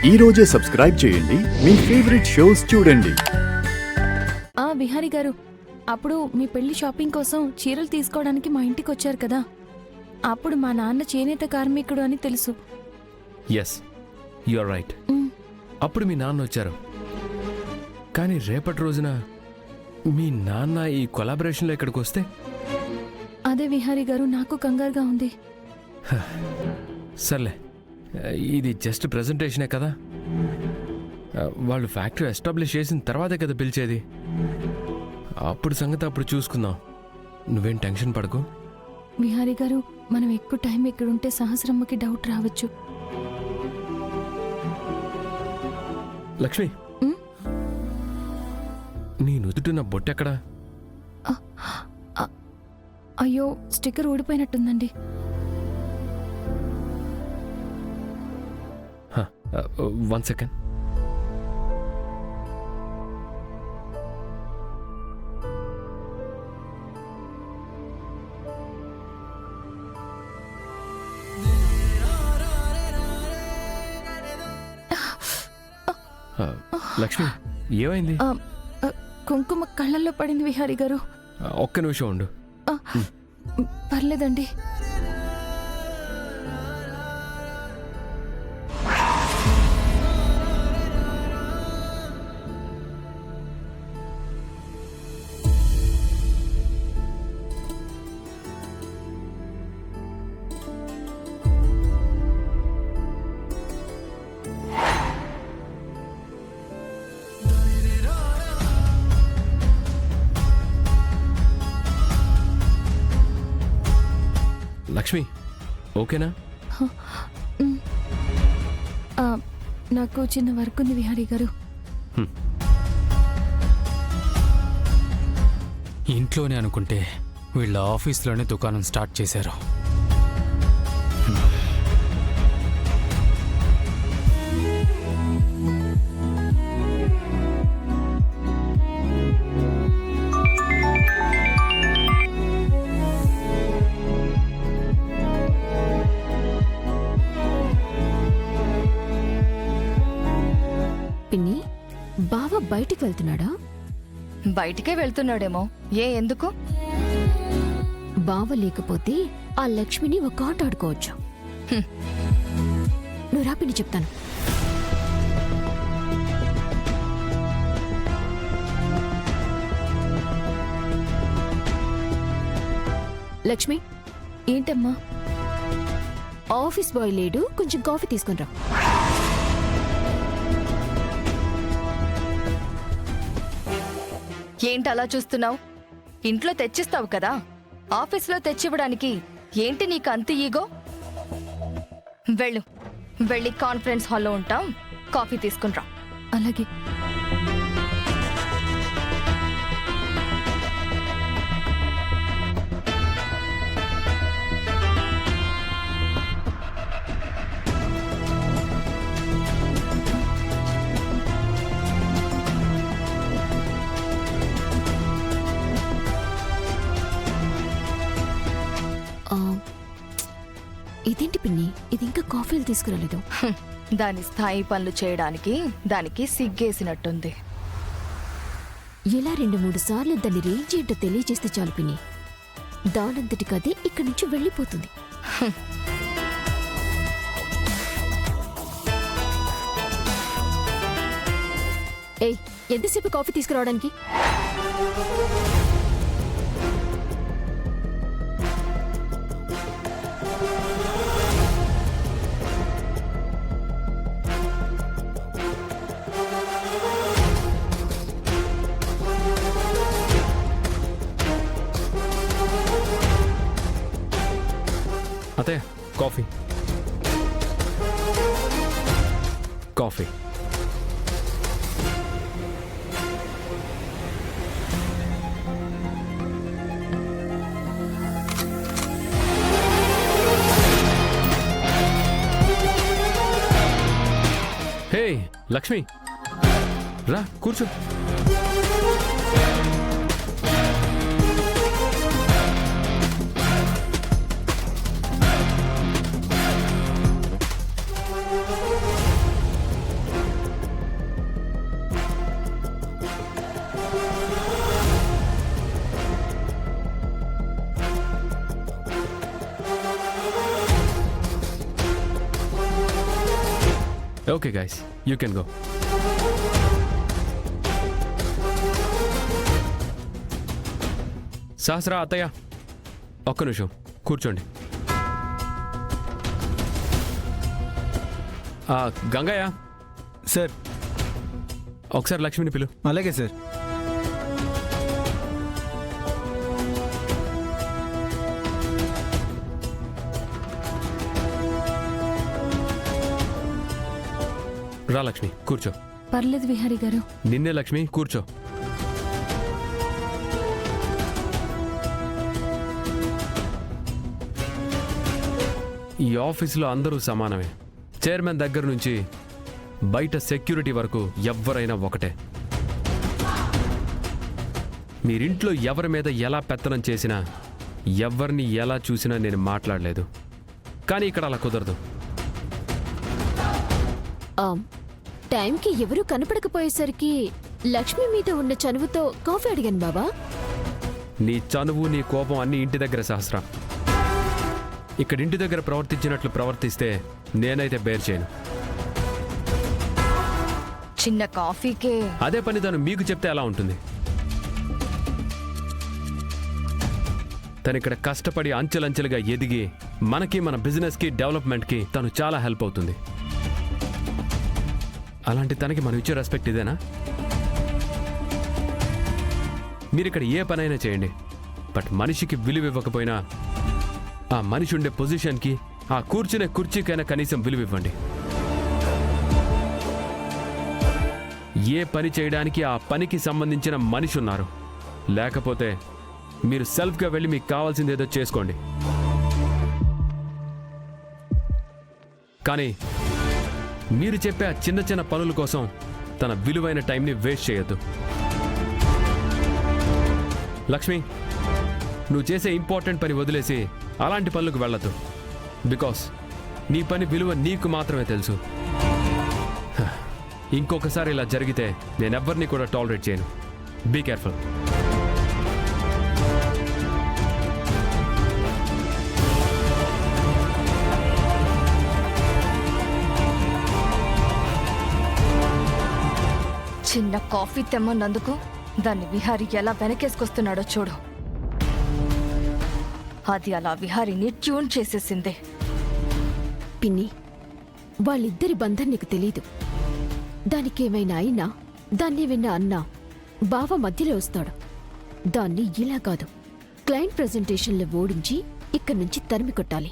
ఈ రోజే సబ్స్క్రైబ్ చేయండి మీ ఫేవరెట్ షోస్ చూడండి. విహారీ గారు, అప్పుడు మీ పెళ్లి షాపింగ్ కోసం చీరలు తీసుకోవడానికి మా ఇంటికి వచ్చారు కదా, అప్పుడు మా నాన్న చేనేత కార్మికుడు అని తెలుసు. Yes, you are right. అప్పుడు మీ నాన్న వచ్చారు. కానీ రేపటి రోజున మీ నాన్న ఈ కొలాబరేషన్లో ఇక్కడికి వస్తే? అదే విహారీ గారు, నాకు కంగారుగా ఉంది. సర్లే, ఇది జస్ట్ ప్రెజెంటేషనే కదా. వాళ్ళు ఫ్యాక్టరీ ఎస్టాబ్లిష్ చేసిన తర్వాతే కదా పిలిచేది. అప్పుడు సంగతి అప్పుడు చూసుకుందాం. నువ్వేం టెన్షన్ పడకు. విహారీ గారు, మనం ఎక్కువ టైం ఇక్కడుంటే సహస్రమ్మకి డౌట్ రావచ్చు. లక్ష్మి, నీ నుదుటిన బొట్టెక్కడా? అయ్యో, స్టిక్కర్ ఊడిపోయినట్టుందండి. 1 సెకండ్. లక్ష్మి, ఏమైంది? కుంకుమ కళ్ళల్లో పడింది విహారీ గారు. ఒక్క నిమిషం ఉండు. పర్లేదండి. లక్ష్మి, ఓకేనా? నాకు చిన్న వర్క్ ఉంది విహారీ గారు. ఇంట్లోనే అనుకుంటే వీళ్ళ ఆఫీస్లోనే దుకాణం స్టార్ట్ చేశారు. పిన్ని, బావ బయటికి వెళ్తున్నాడా? బయటికే వెళ్తున్నాడేమో. ఎందుకు? బావ లేకపోతే ఆ లక్ష్మిని ఒక ఆట ఆడుకోవచ్చు. నువ్వు రా పిన్ని, చెప్తాను. లక్ష్మి, ఏంటమ్మా? ఆఫీస్ బాయ్ లేడు, కొంచెం కాఫీ తీసుకుని రా. ఏంటి అలా చూస్తున్నావు? ఇంట్లో తెచ్చిస్తావు కదా, ఆఫీస్లో తెచ్చివ్వడానికి ఏంటి నీకు అంత ఈగో? వెళ్ళి కాన్ఫరెన్స్ హాల్లో ఉంటాం, కాఫీ తీసుకునిరా. అలాగే. ఇదేంటి పిన్ని, ఇది ఇంకా కాఫీలు తీసుకురాలేదు? దాని స్థాయి పనులు చేయడానికి దానికి సిగ్గేసినట్టుంది. ఇలా 2-3 సార్లు దాన్ని రేంజ్ ఏంటో తెలియజేస్తే చాలు పిన్ని, దానంతటికి అదే ఇక్కడి నుంచి వెళ్ళిపోతుంది. ఏయ్, ఎంతసేపు కాఫీ తీసుకురావడానికి? అతే, కాఫీ. కాఫీ. హే లక్ష్మి, రా కూర్చో. Okay guys, you can go. Sahasra, అత్తయ్య, ఒక్క నిమిషం కూర్చోండి. గంగయ్య సార్. ఒకసారి లక్ష్మిని పిలు. అలాగే సార్. రా లక్ష్మి, కూర్చో. పర్లేదు విహారీ గారు. నిన్నే లక్ష్మి, కూర్చో. ఈ ఆఫీసులో అందరూ సమానమే. చైర్మన్ దగ్గర నుంచి బయట సెక్యూరిటీ వరకు ఎవ్వరైనా ఒకటే. మీరింట్లో ఎవరి మీద ఎలా పెత్తనం చేసినా, ఎవరిని ఎలా చూసినా నేను మాట్లాడలేదు. కానీ ఇక్కడ అలా కుదరదు. టైంకి ఎవరూ కనపడకపోయేసరికి లక్ష్మి మీద ఉన్న చనువుతో కాఫీ అడిగాను బాబా. నీ చనువు, నీ కోపం అన్నీ ఇంటి దగ్గర సహస్ర. ఇక్కడ ఇంటి దగ్గర ప్రవర్తించినట్లు ప్రవర్తిస్తే నేనైతే బేర్ చేయను. చిన్న కాఫీకే అదే పని తను మీకు చెప్తే ఎలా ఉంటుంది? తను ఇక్కడ కష్టపడి అంచెలంచెలుగా ఎదిగి మనకి, మన బిజినెస్కి, డెవలప్మెంట్కి తను చాలా హెల్ప్ అవుతుంది. అలాంటి తనకి మనం ఇచ్చే రెస్పెక్ట్ ఇదేనా? మీరు ఇక్కడ ఏ పనైనా చేయండి, బట్ మనిషికి విలువ ఇవ్వకపోయినా ఆ మనిషి ఉండే పొజిషన్కి, ఆ కూర్చునే కుర్చీకైనా కనీసం విలువ ఇవ్వండి. ఏ పని చేయడానికి ఆ పనికి సంబంధించిన మనిషి ఉన్నారు. లేకపోతే మీరు సెల్ఫ్గా వెళ్ళి మీకు కావాల్సింది ఏదో చేసుకోండి. కానీ మీరు చెప్పే ఆ చిన్న చిన్న పనుల కోసం తన విలువైన టైంని వేస్ట్ చేయొద్దు. లక్ష్మి, నువ్వు చేసే ఇంపార్టెంట్ పని వదిలేసి అలాంటి పనులకు వెళ్ళొద్దు. బికాస్ నీ పని విలువ నీకు మాత్రమే తెలుసు. ఇంకొకసారి ఇలా జరిగితే నేనెవ్వరిని కూడా టాలరేట్ చేయను. Be careful. చిన్న కాఫీ తెమ్మన్నందుకు దాన్ని విహారీ ఎలా వెనకేసుకొస్తున్నాడో చూడు. అది అలా విహారీని ట్యూన్ చేసేసిందే. పిన్ని, వాళ్ళిద్దరి బంధం నీకు తెలీదు. దానికేమైనా అయినా, దాన్ని విన్న అన్నా బావ మధ్యలో వస్తాడు. దాన్ని ఇలా కాదు, క్లయింట్ ప్రెజెంటేషన్లో ఓడించి ఇక్కడి నుంచి తరిమి కొట్టాలి.